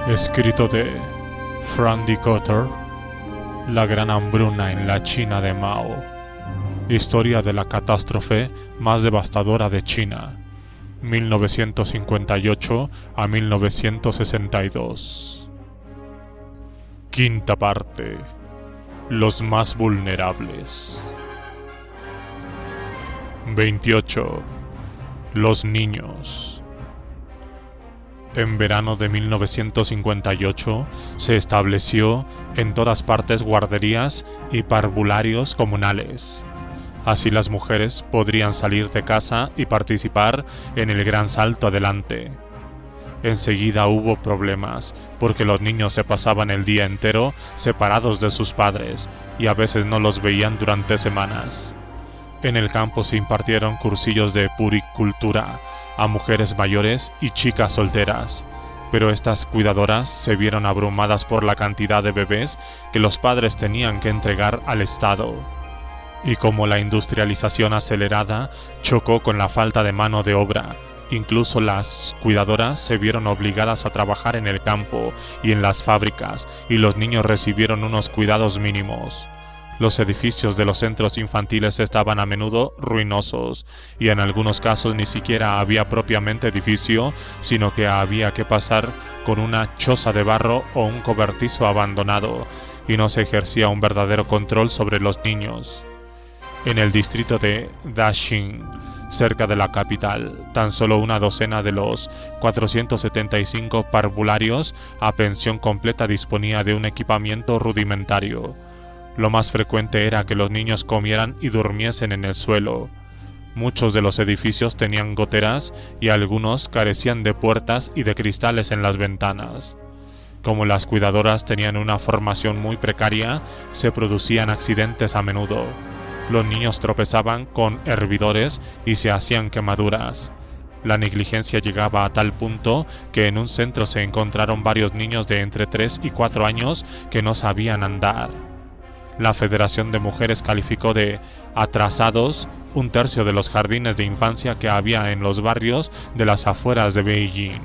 Escrito de Frank D. Cotter, La gran hambruna en la China de Mao. Historia de la catástrofe más devastadora de China, 1958 a 1962. Quinta parte. Los más vulnerables. 28. Los niños. En verano de 1958 se estableció en todas partes guarderías y parvularios comunales. Así las mujeres podrían salir de casa y participar en el gran salto adelante. Enseguida hubo problemas, porque los niños se pasaban el día entero separados de sus padres y a veces no los veían durante semanas. En el campo se impartieron cursillos de puricultura a mujeres mayores y chicas solteras, pero estas cuidadoras se vieron abrumadas por la cantidad de bebés que los padres tenían que entregar al Estado. Y como la industrialización acelerada chocó con la falta de mano de obra, incluso las cuidadoras se vieron obligadas a trabajar en el campo y en las fábricas, y los niños recibieron unos cuidados mínimos. Los edificios de los centros infantiles estaban a menudo ruinosos, y en algunos casos ni siquiera había propiamente edificio, sino que había que pasar con una choza de barro o un cobertizo abandonado, y no se ejercía un verdadero control sobre los niños. En el distrito de Daxing, cerca de la capital, tan solo una docena de los 475 parvularios a pensión completa disponía de un equipamiento rudimentario. Lo más frecuente era que los niños comieran y durmiesen en el suelo. Muchos de los edificios tenían goteras y algunos carecían de puertas y de cristales en las ventanas. Como las cuidadoras tenían una formación muy precaria, se producían accidentes a menudo. Los niños tropezaban con hervidores y se hacían quemaduras. La negligencia llegaba a tal punto que en un centro se encontraron varios niños de entre 3 y 4 años que no sabían andar. La Federación de Mujeres calificó de atrasados un tercio de los jardines de infancia que había en los barrios de las afueras de Beijing.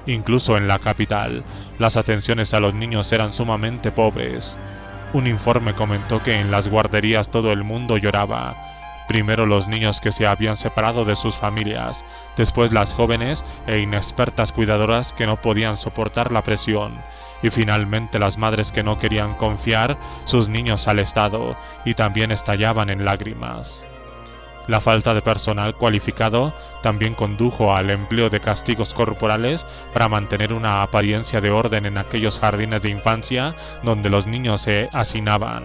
Incluso en la capital, las atenciones a los niños eran sumamente pobres. Un informe comentó que en las guarderías todo el mundo lloraba. Primero los niños que se habían separado de sus familias, después las jóvenes e inexpertas cuidadoras que no podían soportar la presión, y finalmente las madres que no querían confiar sus niños al Estado y también estallaban en lágrimas. La falta de personal cualificado también condujo al empleo de castigos corporales para mantener una apariencia de orden en aquellos jardines de infancia donde los niños se hacinaban.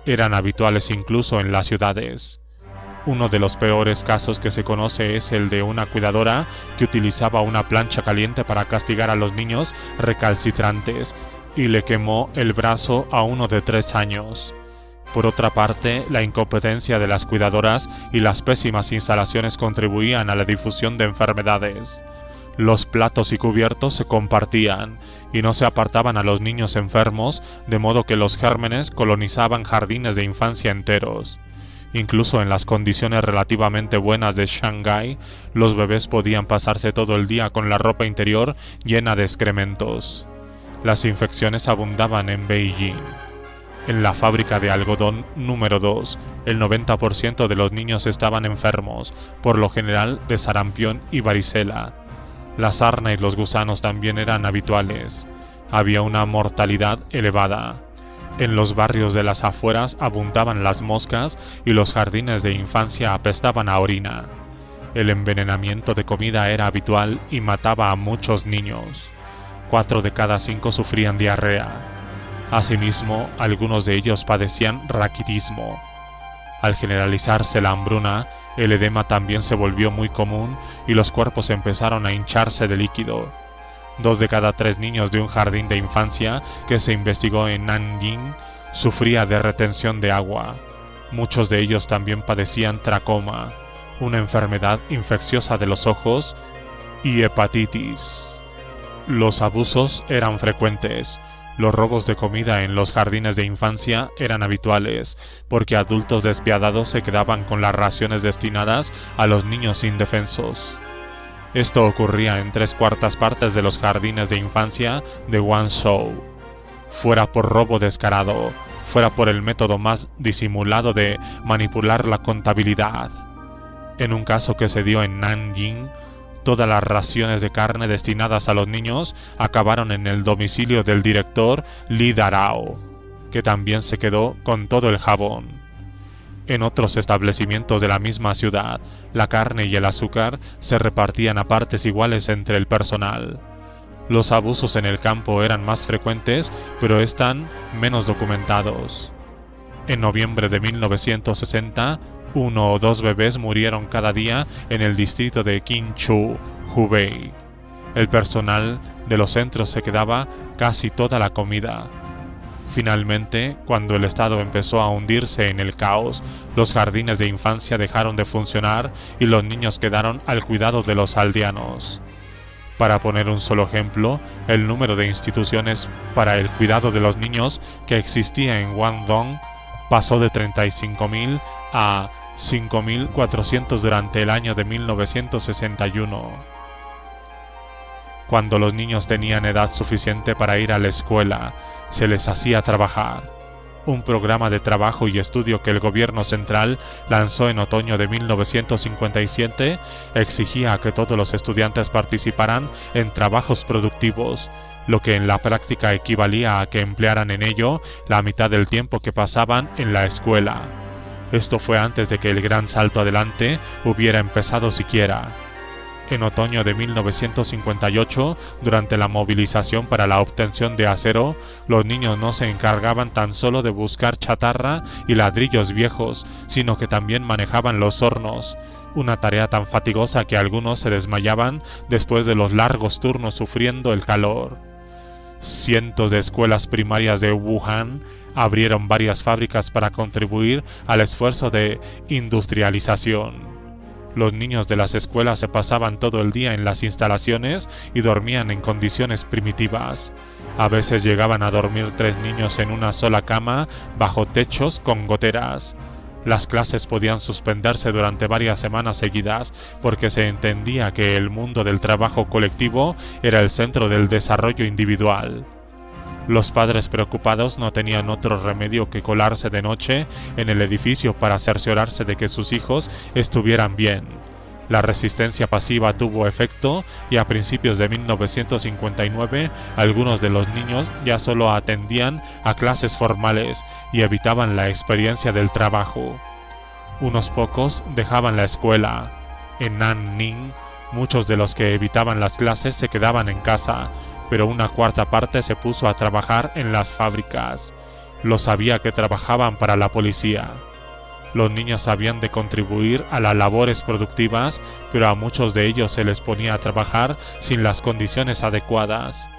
Eran habituales incluso en las ciudades. Uno de los peores casos que se conoce es el de una cuidadora que utilizaba una plancha caliente para castigar a los niños recalcitrantes y le quemó el brazo a uno de 3 años. Por otra parte, la incompetencia de las cuidadoras y las pésimas instalaciones contribuían a la difusión de enfermedades. Los platos y cubiertos se compartían y no se apartaban a los niños enfermos, de modo que los gérmenes colonizaban jardines de infancia enteros. Incluso en las condiciones relativamente buenas de Shanghái, los bebés podían pasarse todo el día con la ropa interior llena de excrementos. Las infecciones abundaban en Beijing. En la fábrica de algodón número 2, el 90% de los niños estaban enfermos, por lo general de sarampión y varicela. La sarna y los gusanos también eran habituales. Había una mortalidad elevada. En los barrios de las afueras abundaban las moscas y los jardines de infancia apestaban a orina. El envenenamiento de comida era habitual y mataba a muchos niños. 4 de cada 5 sufrían diarrea. Asimismo, algunos de ellos padecían raquitismo. Al generalizarse la hambruna, el edema también se volvió muy común y los cuerpos empezaron a hincharse de líquido. 2 de cada 3 niños de un jardín de infancia que se investigó en Nanjing sufría de retención de agua. Muchos de ellos también padecían tracoma, una enfermedad infecciosa de los ojos, y hepatitis. Los abusos eran frecuentes. Los robos de comida en los jardines de infancia eran habituales, porque adultos despiadados se quedaban con las raciones destinadas a los niños indefensos. Esto ocurría en 3/4 partes de los jardines de infancia de Guangzhou. Fuera por robo descarado, fuera por el método más disimulado de manipular la contabilidad. En un caso que se dio en Nanjing, todas las raciones de carne destinadas a los niños acabaron en el domicilio del director Li Darao, que también se quedó con todo el jabón. En otros establecimientos de la misma ciudad, la carne y el azúcar se repartían a partes iguales entre el personal. Los abusos en el campo eran más frecuentes, pero están menos documentados. En noviembre de 1960, 1 o 2 bebés murieron cada día en el distrito de Qinzhou, Hubei. El personal de los centros se quedaba casi toda la comida. Finalmente, cuando el Estado empezó a hundirse en el caos, los jardines de infancia dejaron de funcionar y los niños quedaron al cuidado de los aldeanos. Para poner un solo ejemplo, el número de instituciones para el cuidado de los niños que existía en Guangdong pasó de 35.000 a 5.400 durante el año de 1961. Cuando los niños tenían edad suficiente para ir a la escuela, se les hacía trabajar. Un programa de trabajo y estudio que el gobierno central lanzó en otoño de 1957 exigía que todos los estudiantes participaran en trabajos productivos, lo que en la práctica equivalía a que emplearan en ello la mitad del tiempo que pasaban en la escuela. Esto fue antes de que el gran salto adelante hubiera empezado siquiera. En otoño de 1958, durante la movilización para la obtención de acero, los niños no se encargaban tan solo de buscar chatarra y ladrillos viejos, sino que también manejaban los hornos, una tarea tan fatigosa que algunos se desmayaban después de los largos turnos sufriendo el calor. Cientos de escuelas primarias de Wuhan abrieron varias fábricas para contribuir al esfuerzo de industrialización. Los niños de las escuelas se pasaban todo el día en las instalaciones y dormían en condiciones primitivas. A veces llegaban a dormir 3 niños en una sola cama bajo techos con goteras. Las clases podían suspenderse durante varias semanas seguidas porque se entendía que el mundo del trabajo colectivo era el centro del desarrollo individual. Los padres preocupados no tenían otro remedio que colarse de noche en el edificio para cerciorarse de que sus hijos estuvieran bien. La resistencia pasiva tuvo efecto y a principios de 1959 algunos de los niños ya solo atendían a clases formales y evitaban la experiencia del trabajo. Unos pocos dejaban la escuela. En Nanning, muchos de los que evitaban las clases se quedaban en casa, pero una cuarta parte se puso a trabajar en las fábricas. Lo sabía que trabajaban para la policía. Los niños habían de contribuir a las labores productivas, pero a muchos de ellos se les ponía a trabajar sin las condiciones adecuadas.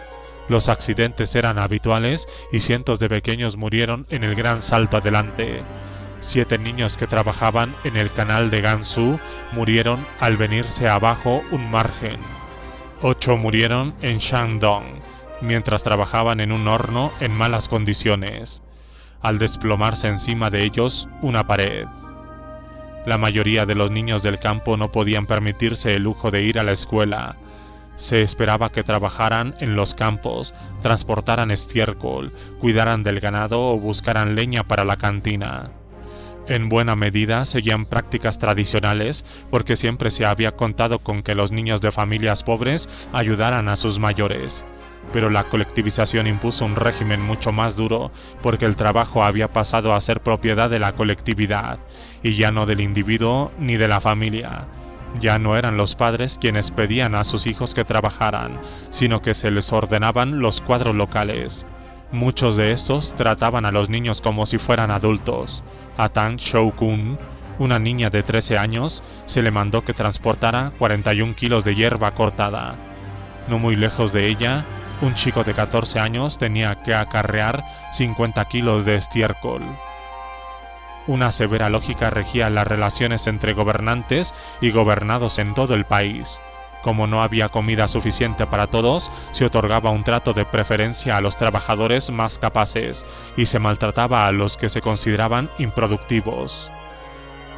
Los accidentes eran habituales y cientos de pequeños murieron en el gran salto adelante. 7 niños que trabajaban en el canal de Gansu murieron al venirse abajo un margen. 8 murieron en Shandong, mientras trabajaban en un horno en malas condiciones, al desplomarse encima de ellos una pared. La mayoría de los niños del campo no podían permitirse el lujo de ir a la escuela. Se esperaba que trabajaran en los campos, transportaran estiércol, cuidaran del ganado o buscaran leña para la cantina. En buena medida seguían prácticas tradicionales porque siempre se había contado con que los niños de familias pobres ayudaran a sus mayores. Pero la colectivización impuso un régimen mucho más duro porque el trabajo había pasado a ser propiedad de la colectividad y ya no del individuo ni de la familia. Ya no eran los padres quienes pedían a sus hijos que trabajaran, sino que se les ordenaban los cuadros locales. Muchos de estos trataban a los niños como si fueran adultos. A Tang Shou-kun, una niña de 13 años, se le mandó que transportara 41 kilos de hierba cortada. No muy lejos de ella, un chico de 14 años tenía que acarrear 50 kilos de estiércol. Una severa lógica regía las relaciones entre gobernantes y gobernados en todo el país. Como no había comida suficiente para todos, se otorgaba un trato de preferencia a los trabajadores más capaces y se maltrataba a los que se consideraban improductivos.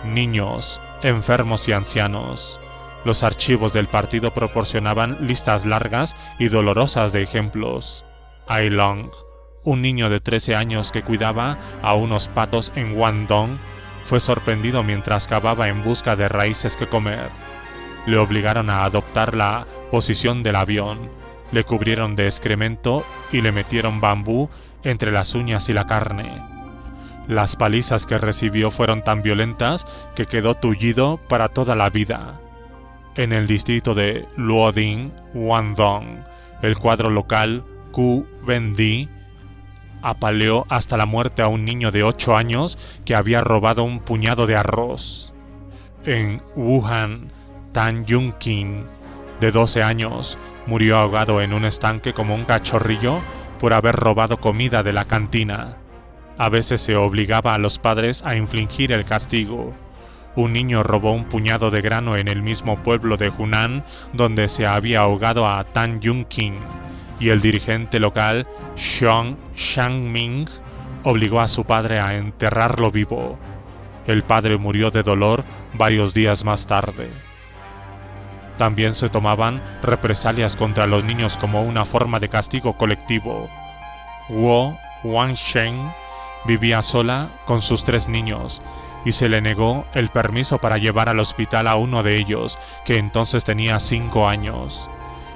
Niños, enfermos y ancianos. Los archivos del partido proporcionaban listas largas y dolorosas de ejemplos. Ai Long, un niño de 13 años que cuidaba a unos patos en Guangdong, fue sorprendido mientras cavaba en busca de raíces que comer. Le obligaron a adoptar la posición del avión, le cubrieron de excremento y le metieron bambú entre las uñas y la carne. Las palizas que recibió fueron tan violentas que quedó tullido para toda la vida. En el distrito de Luoding, Guangdong, el cuadro local Ku Bendi apaleó hasta la muerte a un niño de 8 años que había robado un puñado de arroz. En Wuhan, Tan Yunqing, de 12 años, murió ahogado en un estanque como un cachorrillo por haber robado comida de la cantina. A veces se obligaba a los padres a infligir el castigo. Un niño robó un puñado de grano en el mismo pueblo de Hunan donde se había ahogado a Tan Yunqing, y el dirigente local Xiong Shangming obligó a su padre a enterrarlo vivo. El padre murió de dolor varios días más tarde. También se tomaban represalias contra los niños como una forma de castigo colectivo. Guo Wansheng vivía sola con sus 3 niños y se le negó el permiso para llevar al hospital a uno de ellos, que entonces tenía 5 años.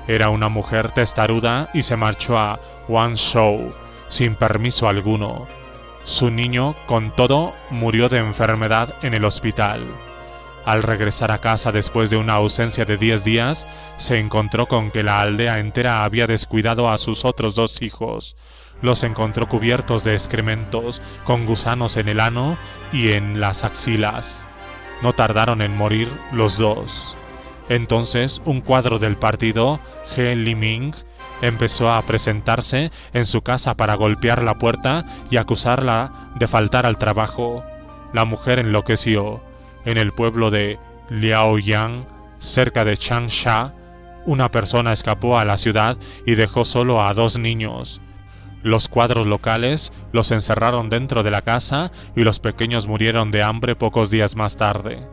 Era una mujer testaruda y se marchó a Guangzhou sin permiso alguno. Su niño, con todo, murió de enfermedad en el hospital. Al regresar a casa después de una ausencia de 10 días, se encontró con que la aldea entera había descuidado a sus otros 2 hijos. Los encontró cubiertos de excrementos, con gusanos en el ano y en las axilas. No tardaron en morir los 2. Entonces, un cuadro del partido, He Liming, empezó a presentarse en su casa para golpear la puerta y acusarla de faltar al trabajo. La mujer enloqueció. En el pueblo de Liaoyang, cerca de Changsha, una persona escapó a la ciudad y dejó solo a 2 niños. Los cuadros locales los encerraron dentro de la casa y los pequeños murieron de hambre pocos días más tarde.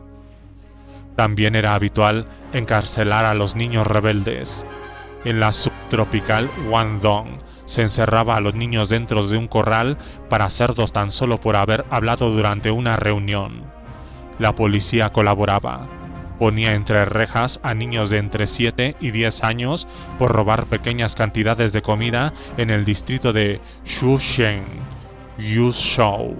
También era habitual encarcelar a los niños rebeldes. En la subtropical Guangdong se encerraba a los niños dentro de un corral para cerdos tan solo por haber hablado durante una reunión. La policía colaboraba. Ponía entre rejas a niños de entre 7 y 10 años por robar pequeñas cantidades de comida en el distrito de Shusheng, Yuzhou.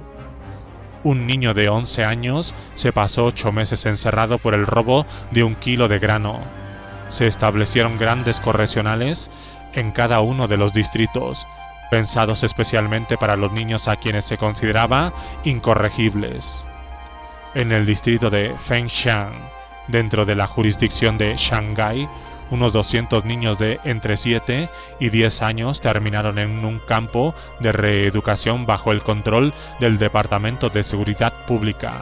Un niño de 11 años se pasó 8 meses encerrado por el robo de 1 kilo de grano. Se establecieron grandes correccionales en cada uno de los distritos, pensados especialmente para los niños a quienes se consideraba incorregibles. En el distrito de Fengshan, dentro de la jurisdicción de Shanghái, unos 200 niños de entre 7 y 10 años terminaron en un campo de reeducación bajo el control del Departamento de Seguridad Pública.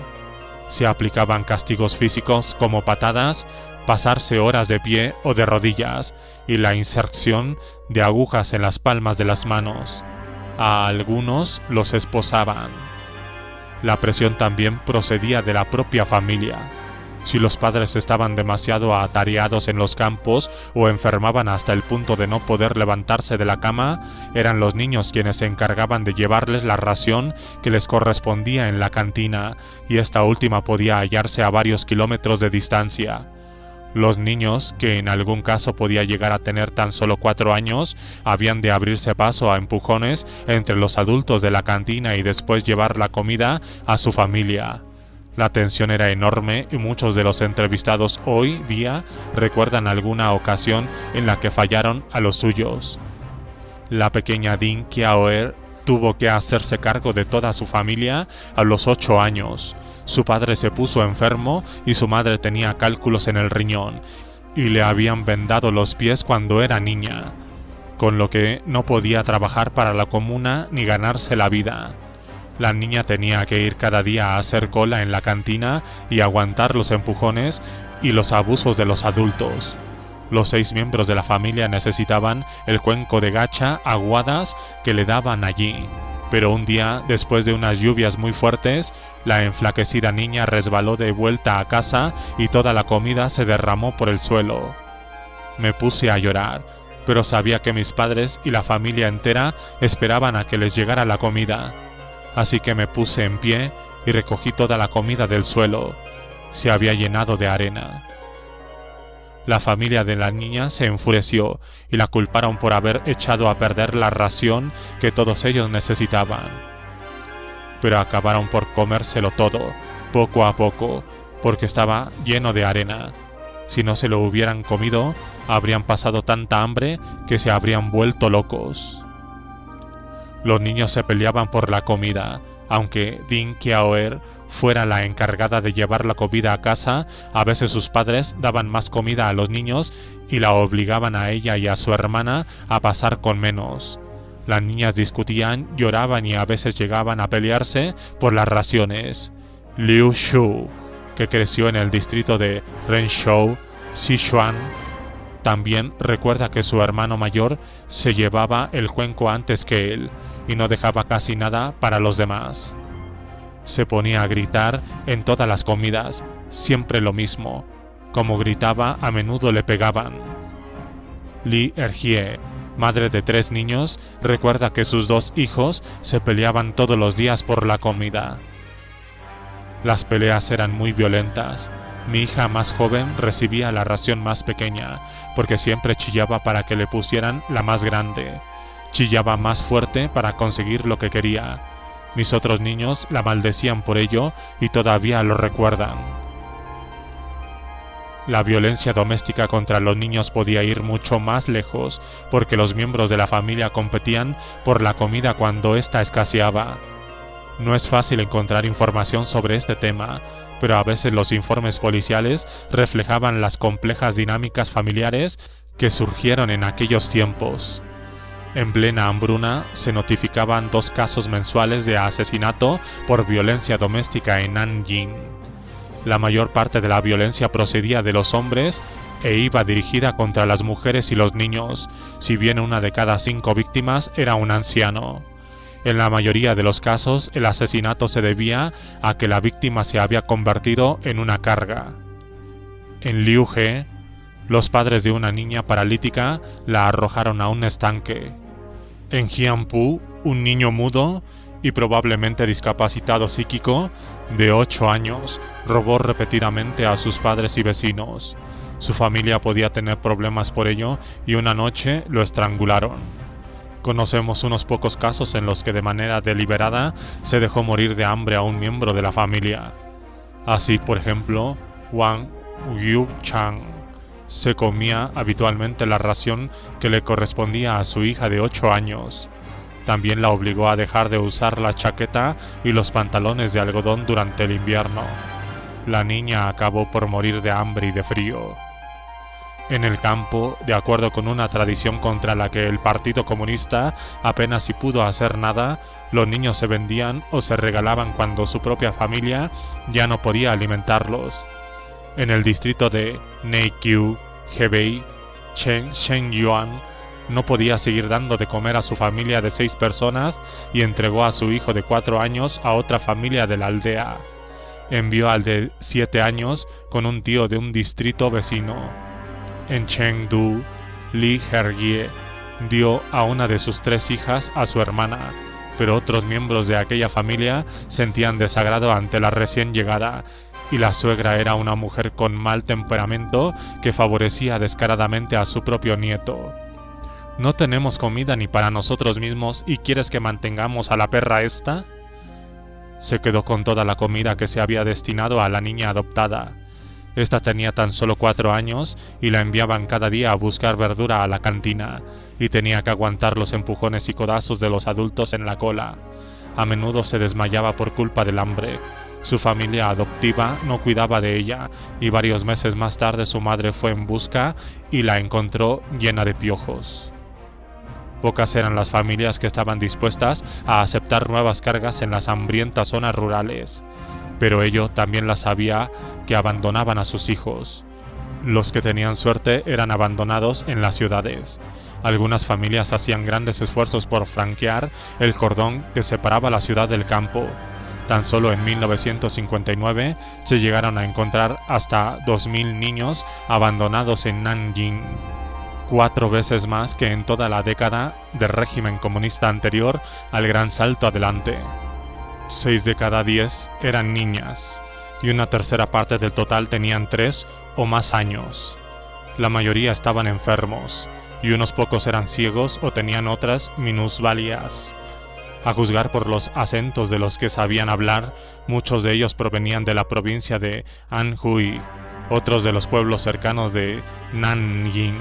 Se aplicaban castigos físicos como patadas, pasarse horas de pie o de rodillas y la inserción de agujas en las palmas de las manos. A algunos los esposaban. La presión también procedía de la propia familia. Si los padres estaban demasiado atareados en los campos o enfermaban hasta el punto de no poder levantarse de la cama, eran los niños quienes se encargaban de llevarles la ración que les correspondía en la cantina, y esta última podía hallarse a varios kilómetros de distancia. Los niños, que en algún caso podía llegar a tener tan solo 4 años, habían de abrirse paso a empujones entre los adultos de la cantina y después llevar la comida a su familia. La tensión era enorme y muchos de los entrevistados hoy día recuerdan alguna ocasión en la que fallaron a los suyos. La pequeña Ding Qiaoer tuvo que hacerse cargo de toda su familia a los 8 años. Su padre se puso enfermo y su madre tenía cálculos en el riñón y le habían vendado los pies cuando era niña, con lo que no podía trabajar para la comuna ni ganarse la vida. La niña tenía que ir cada día a hacer cola en la cantina y aguantar los empujones y los abusos de los adultos. Los 6 miembros de la familia necesitaban el cuenco de gacha aguadas que le daban allí. Pero un día, después de unas lluvias muy fuertes, la enflaquecida niña resbaló de vuelta a casa y toda la comida se derramó por el suelo. Me puse a llorar, pero sabía que mis padres y la familia entera esperaban a que les llegara la comida. Así que me puse en pie y recogí toda la comida del suelo. Se había llenado de arena. La familia de la niña se enfureció y la culparon por haber echado a perder la ración que todos ellos necesitaban. Pero acabaron por comérselo todo, poco a poco, porque estaba lleno de arena. Si no se lo hubieran comido, habrían pasado tanta hambre que se habrían vuelto locos. Los niños se peleaban por la comida, aunque Din Kiaoer fuera la encargada de llevar la comida a casa. A veces sus padres daban más comida a los niños y la obligaban a ella y a su hermana a pasar con menos. Las niñas discutían, lloraban y a veces llegaban a pelearse por las raciones. Liu Shu, que creció en el distrito de Renzhou, Sichuan, también recuerda que su hermano mayor se llevaba el cuenco antes que él y no dejaba casi nada para los demás. Se ponía a gritar en todas las comidas, siempre lo mismo. Como gritaba, a menudo le pegaban. Li Erjie, madre de 3 niños, recuerda que sus 2 hijos se peleaban todos los días por la comida. Las peleas eran muy violentas. Mi hija más joven recibía la ración más pequeña, porque siempre chillaba para que le pusieran la más grande. Chillaba más fuerte para conseguir lo que quería. Mis otros niños la maldecían por ello y todavía lo recuerdan. La violencia doméstica contra los niños podía ir mucho más lejos, porque los miembros de la familia competían por la comida cuando ésta escaseaba. No es fácil encontrar información sobre este tema, pero a veces los informes policiales reflejaban las complejas dinámicas familiares que surgieron en aquellos tiempos. En plena hambruna se notificaban 2 casos mensuales de asesinato por violencia doméstica en Nanjing. La mayor parte de la violencia procedía de los hombres e iba dirigida contra las mujeres y los niños, si bien 1 de cada 5 víctimas era un anciano. En la mayoría de los casos, el asesinato se debía a que la víctima se había convertido en una carga. En Liuhe, los padres de una niña paralítica la arrojaron a un estanque. En Jianpu, un niño mudo y probablemente discapacitado psíquico de 8 años robó repetidamente a sus padres y vecinos. Su familia podía tener problemas por ello y una noche lo estrangularon. Conocemos unos pocos casos en los que de manera deliberada se dejó morir de hambre a un miembro de la familia. Así, por ejemplo, Wang Yuchang se comía habitualmente la ración que le correspondía a su hija de 8 años. También la obligó a dejar de usar la chaqueta y los pantalones de algodón durante el invierno. La niña acabó por morir de hambre y de frío. En el campo, de acuerdo con una tradición contra la que el Partido Comunista apenas si pudo hacer nada, los niños se vendían o se regalaban cuando su propia familia ya no podía alimentarlos. En el distrito de Neiqiu, Hebei, Chen Shenyuan no podía seguir dando de comer a su familia de 6 personas y entregó a su hijo de 4 años a otra familia de la aldea. Envió al de 7 años con un tío de un distrito vecino. En Chengdu, Li Hergie dio a una de sus 3 hijas a su hermana, pero otros miembros de aquella familia sentían desagrado ante la recién llegada, y la suegra era una mujer con mal temperamento que favorecía descaradamente a su propio nieto. ¿No tenemos comida ni para nosotros mismos y quieres que mantengamos a la perra esta? Se quedó con toda la comida que se había destinado a la niña adoptada. Esta tenía tan solo 4 años y la enviaban cada día a buscar verdura a la cantina, y tenía que aguantar los empujones y codazos de los adultos en la cola. A menudo se desmayaba por culpa del hambre. Su familia adoptiva no cuidaba de ella, y varios meses más tarde su madre fue en busca y la encontró llena de piojos. Pocas eran las familias que estaban dispuestas a aceptar nuevas cargas en las hambrientas zonas rurales, pero ello también las sabía que abandonaban a sus hijos. Los que tenían suerte eran abandonados en las ciudades. Algunas familias hacían grandes esfuerzos por franquear el cordón que separaba la ciudad del campo. Tan solo en 1959 se llegaron a encontrar hasta 2.000 niños abandonados en Nanjing, 4 veces más que en toda la década del régimen comunista anterior al Gran Salto Adelante. 6 de cada 10 eran niñas, y una tercera parte del total tenían 3 o más años. La mayoría estaban enfermos, y unos pocos eran ciegos o tenían otras minusvalías. A juzgar por los acentos de los que sabían hablar, muchos de ellos provenían de la provincia de Anhui, otros de los pueblos cercanos de Nanjing.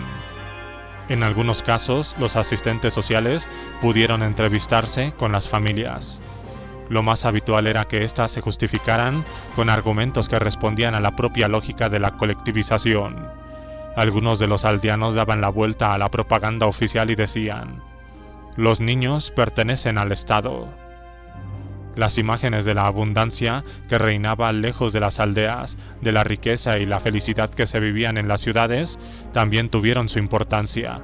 En algunos casos, los asistentes sociales pudieron entrevistarse con las familias. Lo más habitual era que éstas se justificaran con argumentos que respondían a la propia lógica de la colectivización. Algunos de los aldeanos daban la vuelta a la propaganda oficial y decían: «Los niños pertenecen al Estado». Las imágenes de la abundancia que reinaba lejos de las aldeas, de la riqueza y la felicidad que se vivían en las ciudades, también tuvieron su importancia.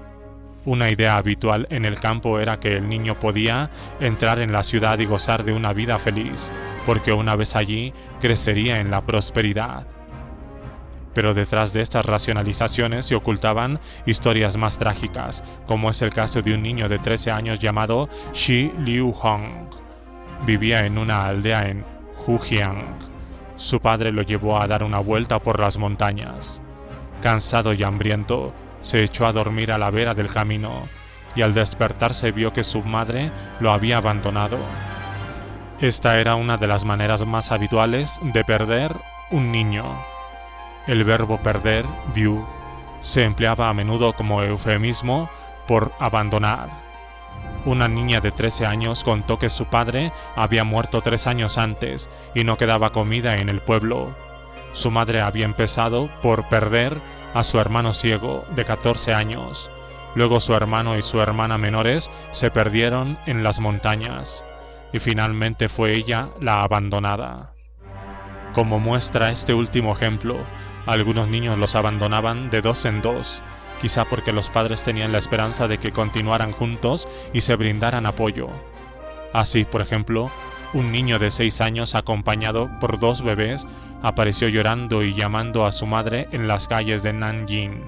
Una idea habitual en el campo era que el niño podía entrar en la ciudad y gozar de una vida feliz, porque una vez allí crecería en la prosperidad. Pero detrás de estas racionalizaciones se ocultaban historias más trágicas, como es el caso de un niño de 13 años llamado Shi Liu-hong. Vivía en una aldea en Hujiang. Su padre lo llevó a dar una vuelta por las montañas. Cansado y hambriento, se echó a dormir a la vera del camino, y al despertarse vio que su madre lo había abandonado. Esta era una de las maneras más habituales de perder un niño. El verbo perder, diu, se empleaba a menudo como eufemismo por abandonar. Una niña de 13 años contó que su padre había muerto 3 años antes y no quedaba comida en el pueblo. Su madre había empezado por perder a su hermano ciego de 14 años. Luego su hermano y su hermana menores se perdieron en las montañas, y finalmente fue ella la abandonada. Como muestra este último ejemplo, algunos niños los abandonaban de 2 en 2, quizá porque los padres tenían la esperanza de que continuaran juntos y se brindaran apoyo. Así, por ejemplo, un niño de 6 años acompañado por 2 bebés apareció llorando y llamando a su madre en las calles de Nanjing,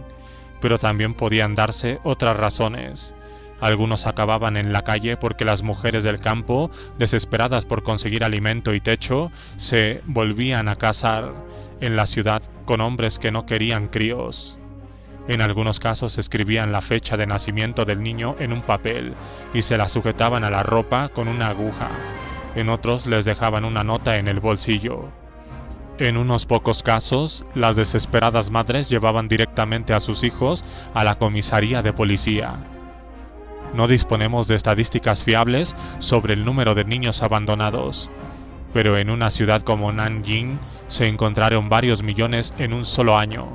pero también podían darse otras razones. Algunos acababan en la calle porque las mujeres del campo, desesperadas por conseguir alimento y techo, se volvían a casar en la ciudad con hombres que no querían críos. En algunos casos escribían la fecha de nacimiento del niño en un papel y se la sujetaban a la ropa con una aguja. En otros les dejaban una nota en el bolsillo. En unos pocos casos, las desesperadas madres llevaban directamente a sus hijos a la comisaría de policía. No disponemos de estadísticas fiables sobre el número de niños abandonados, pero en una ciudad como Nanjing se encontraron varios millones en un solo año.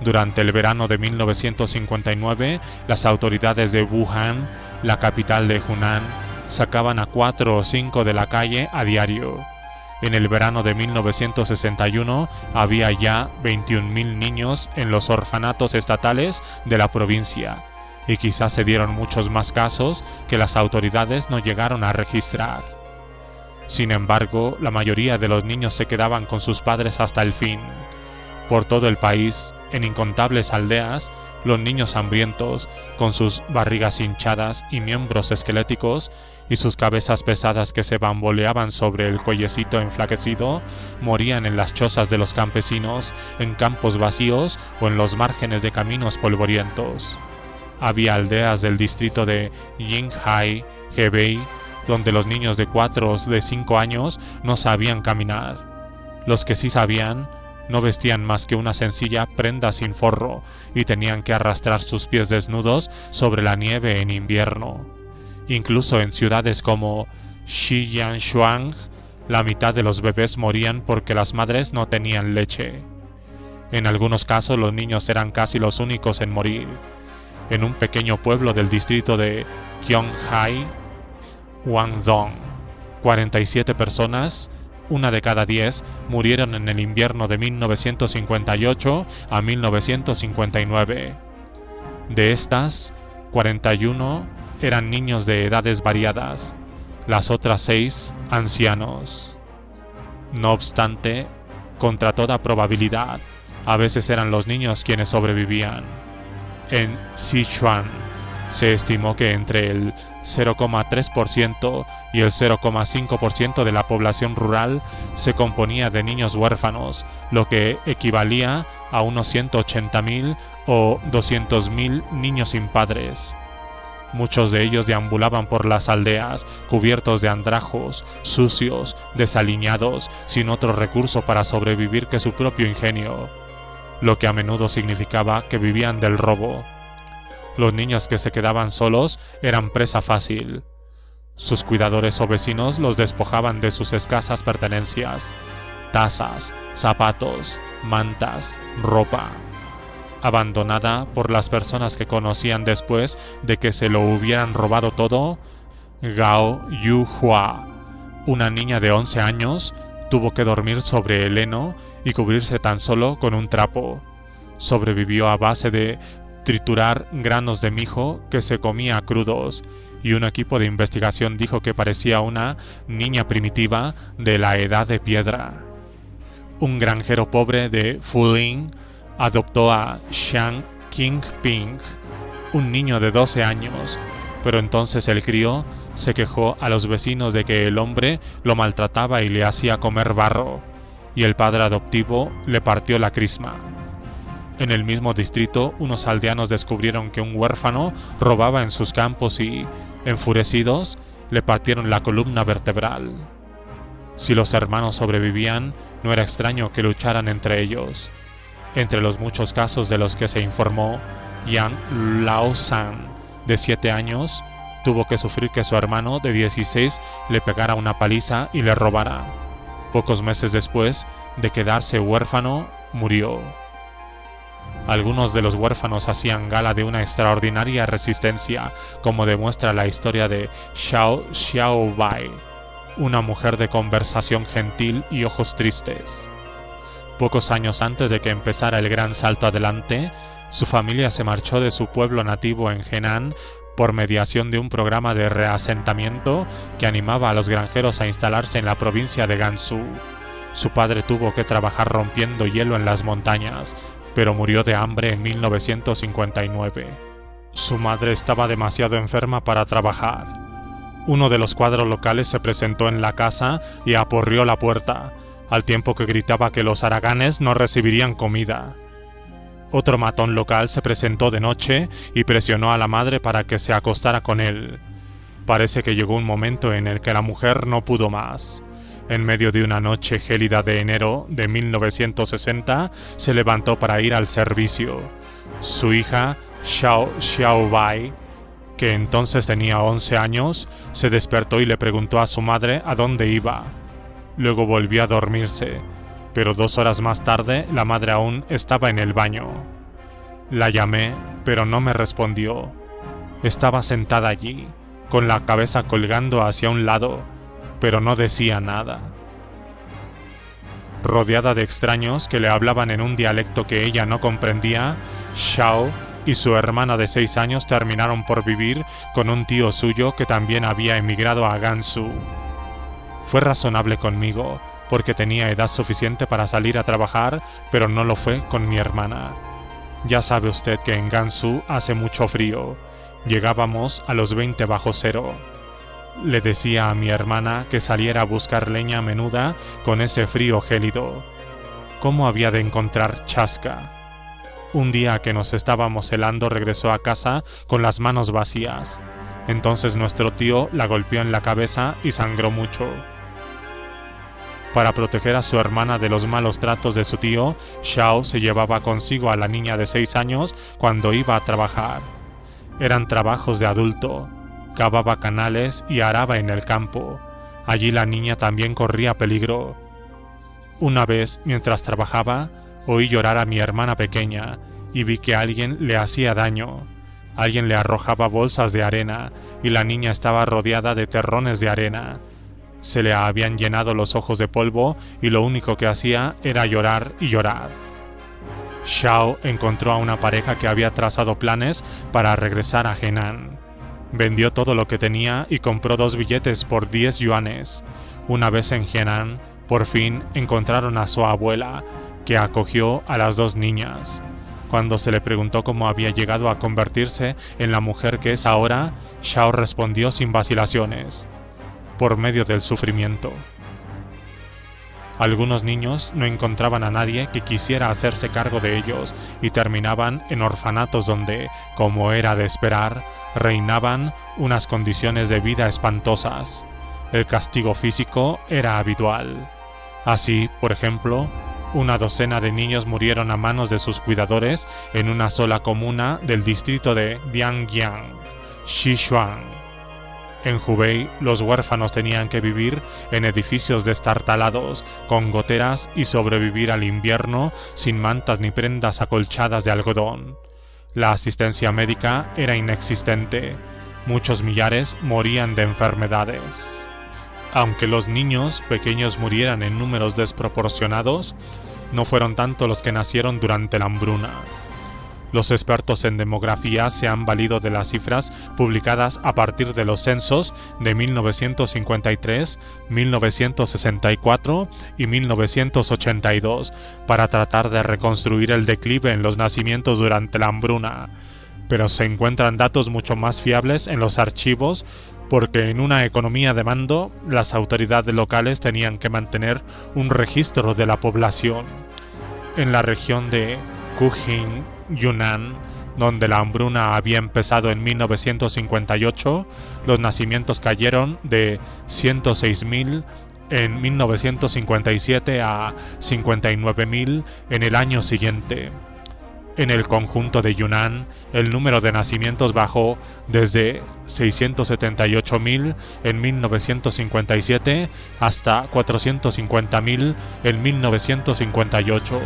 Durante el verano de 1959, las autoridades de Wuhan, la capital de Hunan, sacaban a 4 o 5 de la calle a diario. En el verano de 1961 había ya 21.000 niños en los orfanatos estatales de la provincia, y quizás se dieron muchos más casos que las autoridades no llegaron a registrar. Sin embargo, la mayoría de los niños se quedaban con sus padres hasta el fin. Por todo el país, en incontables aldeas, los niños hambrientos, con sus barrigas hinchadas y miembros esqueléticos, y sus cabezas pesadas que se bamboleaban sobre el cuellecito enflaquecido, morían en las chozas de los campesinos, en campos vacíos o en los márgenes de caminos polvorientos. Había aldeas del distrito de Yinghai, Hebei, donde los niños de 4 o de 5 años no sabían caminar. Los que sí sabían, no vestían más que una sencilla prenda sin forro y tenían que arrastrar sus pies desnudos sobre la nieve en invierno. Incluso en ciudades como Xiyanshuang, la mitad de los bebés morían porque las madres no tenían leche. En algunos casos los niños eran casi los únicos en morir. En un pequeño pueblo del distrito de Qionghai, Guangdong, 47 personas 1 de cada 10 murieron en el invierno de 1958 a 1959. De estas, 41 eran niños de edades variadas, las otras 6 ancianos. No obstante, contra toda probabilidad, a veces eran los niños quienes sobrevivían. En Sichuan se estimó que entre el 0,3% y el 0,5% de la población rural se componía de niños huérfanos, lo que equivalía a unos 180.000 o 200.000 niños sin padres. Muchos de ellos deambulaban por las aldeas, cubiertos de andrajos, sucios, desaliñados, sin otro recurso para sobrevivir que su propio ingenio, lo que a menudo significaba que vivían del robo. Los niños que se quedaban solos eran presa fácil. Sus cuidadores o vecinos los despojaban de sus escasas pertenencias: tazas, zapatos, mantas, ropa. Abandonada por las personas que conocían después de que se lo hubieran robado todo, Gao Yuhua, una niña de 11 años, tuvo que dormir sobre el heno y cubrirse tan solo con un trapo. Sobrevivió a base de triturar granos de mijo que se comía crudos, y un equipo de investigación dijo que parecía una niña primitiva de la edad de piedra. Un granjero pobre de Fuling adoptó a Xiang Qingping, un niño de 12 años, pero entonces el crío se quejó a los vecinos de que el hombre lo maltrataba y le hacía comer barro, y el padre adoptivo le partió la crisma. En el mismo distrito, unos aldeanos descubrieron que un huérfano robaba en sus campos y, enfurecidos, le partieron la columna vertebral. Si los hermanos sobrevivían, no era extraño que lucharan entre ellos. Entre los muchos casos de los que se informó, Yang Laosan, de 7 años, tuvo que sufrir que su hermano de 16 le pegara una paliza y le robara. Pocos meses después de quedarse huérfano, murió. Algunos de los huérfanos hacían gala de una extraordinaria resistencia, como demuestra la historia de Xiao Xiaobai, una mujer de conversación gentil y ojos tristes. Pocos años antes de que empezara el gran salto adelante, su familia se marchó de su pueblo nativo en Henan por mediación de un programa de reasentamiento que animaba a los granjeros a instalarse en la provincia de Gansu. Su padre tuvo que trabajar rompiendo hielo en las montañas, pero murió de hambre en 1959. Su madre estaba demasiado enferma para trabajar. Uno de los cuadros locales se presentó en la casa y aporreó la puerta, al tiempo que gritaba que los haraganes no recibirían comida. Otro matón local se presentó de noche y presionó a la madre para que se acostara con él. Parece que llegó un momento en el que la mujer no pudo más. En medio de una noche gélida de enero de 1960, se levantó para ir al servicio. Su hija, Xiao Xiaobai, que entonces tenía 11 años, se despertó y le preguntó a su madre a dónde iba. Luego volvió a dormirse, pero 2 horas más tarde la madre aún estaba en el baño. La llamé, pero no me respondió. Estaba sentada allí, con la cabeza colgando hacia un lado, pero no decía nada. Rodeada de extraños que le hablaban en un dialecto que ella no comprendía, Xiao y su hermana de 6 años terminaron por vivir con un tío suyo que también había emigrado a Gansu. Fue razonable conmigo, porque tenía edad suficiente para salir a trabajar, pero no lo fue con mi hermana. Ya sabe usted que en Gansu hace mucho frío. Llegábamos a los 20 bajo cero. Le decía a mi hermana que saliera a buscar leña menuda con ese frío gélido. ¿Cómo había de encontrar chasca? Un día que nos estábamos helando regresó a casa con las manos vacías. Entonces nuestro tío la golpeó en la cabeza y sangró mucho. Para proteger a su hermana de los malos tratos de su tío, Xiao se llevaba consigo a la niña de 6 años cuando iba a trabajar. Eran trabajos de adulto. Cavaba canales y araba en el campo. Allí la niña también corría peligro. Una vez, mientras trabajaba, oí llorar a mi hermana pequeña y vi que alguien le hacía daño. Alguien le arrojaba bolsas de arena y la niña estaba rodeada de terrones de arena. Se le habían llenado los ojos de polvo y lo único que hacía era llorar y llorar. Xiao encontró a una pareja que había trazado planes para regresar a Henan. Vendió todo lo que tenía y compró 2 billetes por 10 yuanes. Una vez en Henan, por fin encontraron a su abuela, que acogió a las 2 niñas. Cuando se le preguntó cómo había llegado a convertirse en la mujer que es ahora, Xiao respondió sin vacilaciones: por medio del sufrimiento. Algunos niños no encontraban a nadie que quisiera hacerse cargo de ellos y terminaban en orfanatos donde, como era de esperar, reinaban unas condiciones de vida espantosas. El castigo físico era habitual. Así, por ejemplo, una docena de niños murieron a manos de sus cuidadores en una sola comuna del distrito de Diangyang, Sichuan. En Hubei, los huérfanos tenían que vivir en edificios destartalados, con goteras y sobrevivir al invierno sin mantas ni prendas acolchadas de algodón. La asistencia médica era inexistente. Muchos millares morían de enfermedades. Aunque los niños pequeños murieran en números desproporcionados, no fueron tanto los que nacieron durante la hambruna. Los expertos en demografía se han valido de las cifras publicadas a partir de los censos de 1953, 1964 y 1982 para tratar de reconstruir el declive en los nacimientos durante la hambruna, pero se encuentran datos mucho más fiables en los archivos porque en una economía de mando las autoridades locales tenían que mantener un registro de la población. En la región de Qujing, Yunnan, donde la hambruna había empezado en 1958, los nacimientos cayeron de 106.000 en 1957 a 59.000 en el año siguiente. En el conjunto de Yunnan, el número de nacimientos bajó desde 678.000 en 1957 hasta 450.000 en 1958.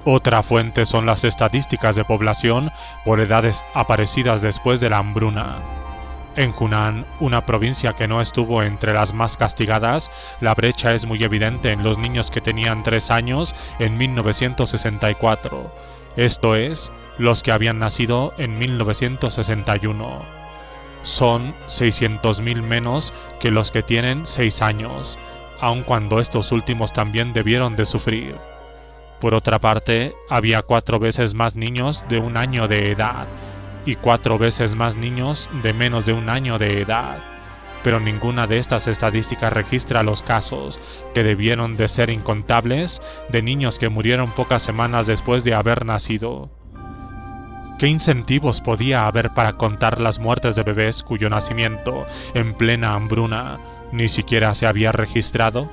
Otra fuente son las estadísticas de población por edades aparecidas después de la hambruna. En Hunan, una provincia que no estuvo entre las más castigadas, la brecha es muy evidente en los niños que tenían 3 años en 1964, esto es, los que habían nacido en 1961. Son 600.000 menos que los que tienen 6 años, aun cuando estos últimos también debieron de sufrir. Por otra parte, había 4 veces más niños de 1 año de edad y 4 veces más niños de menos de 1 año de edad, pero ninguna de estas estadísticas registra los casos, que debieron de ser incontables, de niños que murieron pocas semanas después de haber nacido. ¿Qué incentivos podía haber para contar las muertes de bebés cuyo nacimiento, en plena hambruna, ni siquiera se había registrado?